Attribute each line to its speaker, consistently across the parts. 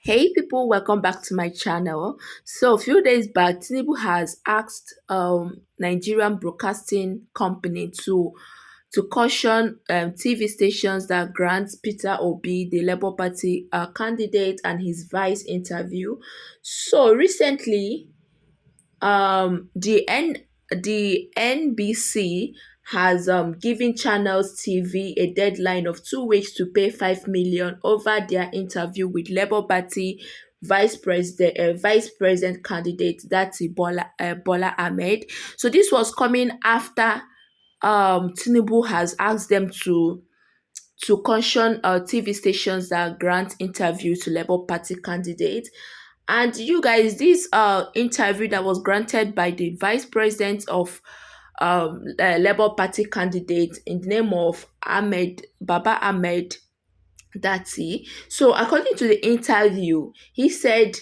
Speaker 1: Hey people, welcome back to my channel. So a few days back, Tinubu has asked Nigerian broadcasting company to caution TV stations that grant Peter Obi, the Labour Party candidate, and his vice interview. So recently, um the N the NBC has given Channels TV a deadline of 2 weeks to pay 5 million over their interview with Labour Party Vice President candidate Datti Bola-Ahmed. So this was coming after Tinubu has asked them to caution TV stations that grant interview to Labour Party candidates. And you guys, this interview that was granted by the Vice President of Labour Party candidate in the name of Baba-Ahmed Datti. So according to the interview, he said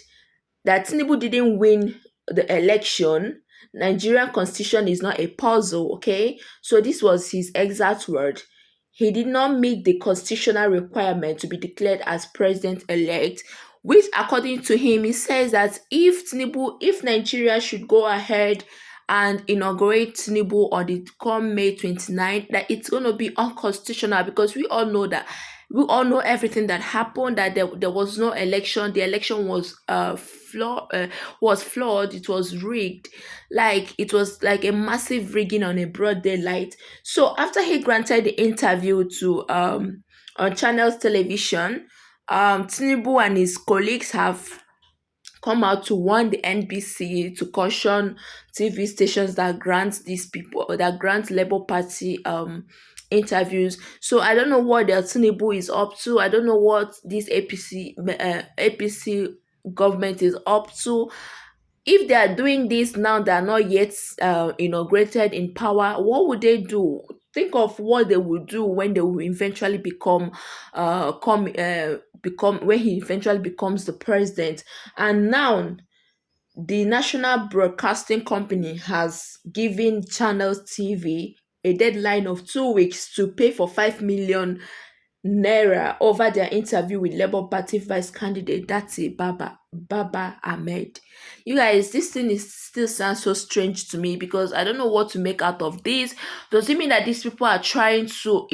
Speaker 1: that Tinubu didn't win the election. Nigerian constitution is not a puzzle, okay? So this was his exact word. He did not meet the constitutional requirement to be declared as president-elect, which according to him, he says that if Nigeria should go ahead and inaugurate Tinubu on the come May 29th, that it's going to be unconstitutional because we all know everything that happened, that there was no election. The election was flawed. It was rigged. Like it was like a massive rigging on a broad daylight. So after he granted the interview to on Channels Television, Tinubu and his colleagues have come out to warn the NBC to caution TV stations that grant these people or that grant Labour Party interviews. So I don't know what the Tinubu is up to. I don't know what this APC government is up to. If they are doing this now, they are not yet inaugurated in power. What would they do? Think of what they will do when they will eventually become when he eventually becomes the president. And now the National Broadcasting Company has given Channels TV a deadline of 2 weeks to pay for 5 million naira over their interview with Labour Party vice candidate Datti Baba-Ahmed. You guys, this thing is still sounds so strange to me because I don't know what to make out of this. Does it mean that these people are trying to,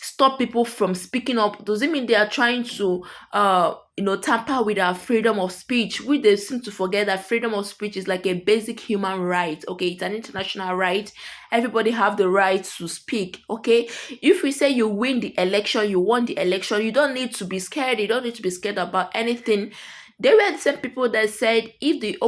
Speaker 1: stop people from speaking up? Does it mean they are trying to tamper with our freedom of speech? We they seem to forget that freedom of speech is like a basic human right. Okay, it's an international right. Everybody have the right to speak. Okay, if we say you win the election, you won the election, you don't need to be scared. You don't need to be scared about anything. They were the same people that said if the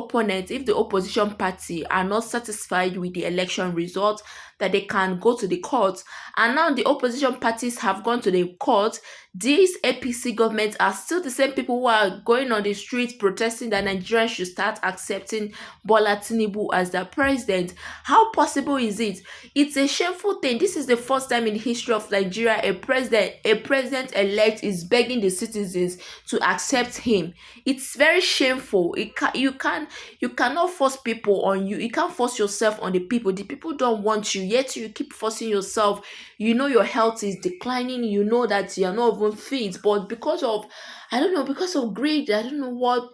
Speaker 1: opposition party are not satisfied with the election results, that they can go to the court. And now the opposition parties have gone to the court. These APC governments are still the same people who are going on the streets protesting that Nigerians should start accepting Bola Tinubu as their president. How possible is it? It's a shameful thing. This is the first time in the history of Nigeria a president elect is begging the citizens to accept him. It's very shameful. You cannot force people on you. You can't force yourself on the people. The people don't want you, yet you keep forcing yourself. You know your health is declining. You know that you're not even fit, but because of, I don't know, because of greed, I don't know what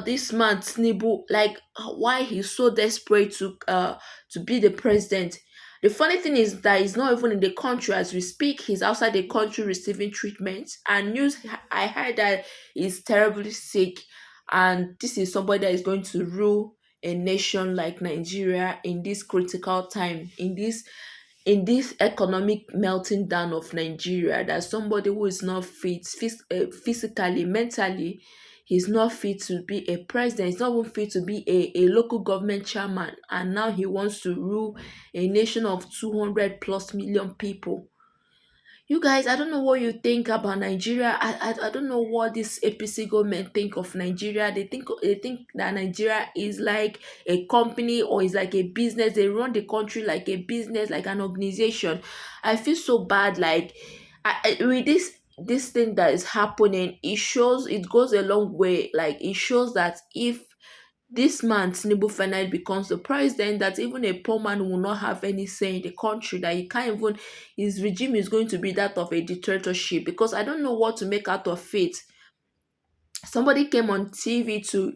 Speaker 1: this man Tinubu, like why he's so desperate to be the president. The funny thing is that he's not even in the country as we speak. He's outside the country receiving treatment. And news I heard that he's terribly sick, and this is somebody that is going to rule a nation like Nigeria in this critical time, in this economic melting down of Nigeria. That somebody who is not fit physically, mentally, he's not fit to be a president. He's not even fit to be a local government chairman. And now he wants to rule a nation of 200 plus million people. You guys, I don't know what you think about Nigeria. I don't know what this APC government think of Nigeria. They think that Nigeria is like a company or is like a business. They run the country like a business, like an organization. I feel so bad. Like with this thing that is happening, it goes a long way. Like it shows that if this man Tinubu finally becomes the president, that even a poor man will not have any say in the country, that he can't even, his regime is going to be that of a dictatorship, because I don't know what to make out of it. somebody came on TV to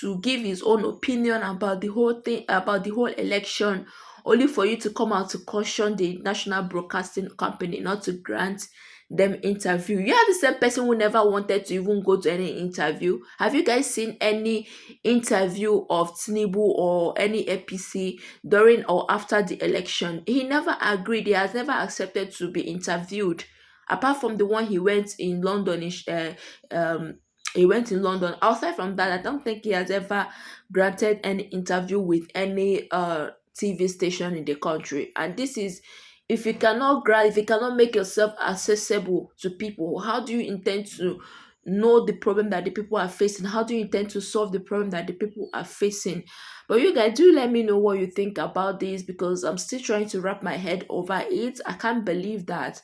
Speaker 1: to give his own opinion about the whole thing, about the whole election, only for you to come out to caution the national broadcasting company not to grant them interview. You are the same person who never wanted to even go to any interview. Have you guys seen any interview of Tinubu or any APC during or after the election? He never agreed. He has never accepted to be interviewed, apart from the one he went in London. He went in London. Outside from that, I don't think he has ever granted any interview with any TV station in the country. And this is, if you cannot grant, if you cannot make yourself accessible to people, how do you intend to know the problem that the people are facing? How do you intend to solve the problem that the people are facing? But you guys, do let me know what you think about this, because I'm still trying to wrap my head over it. I can't believe that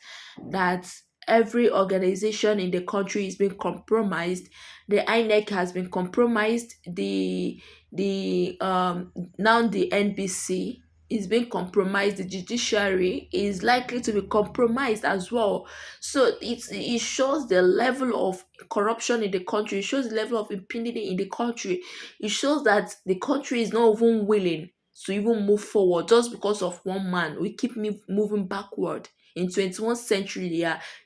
Speaker 1: every organization in the country is being compromised. The INEC has been compromised. The now the NBC is being compromised. The judiciary is likely to be compromised as well. So it shows the level of corruption in the country. It shows the level of impunity in the country. It shows that the country is not even willing to even move forward just because of one man. We keep moving backward. In 21st century,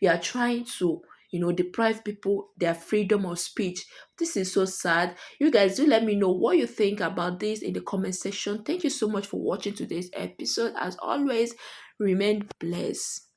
Speaker 1: they are trying to, deprive people their freedom of speech. This is so sad. You guys, do let me know what you think about this in the comment section. Thank you so much for watching today's episode. As always, remain blessed.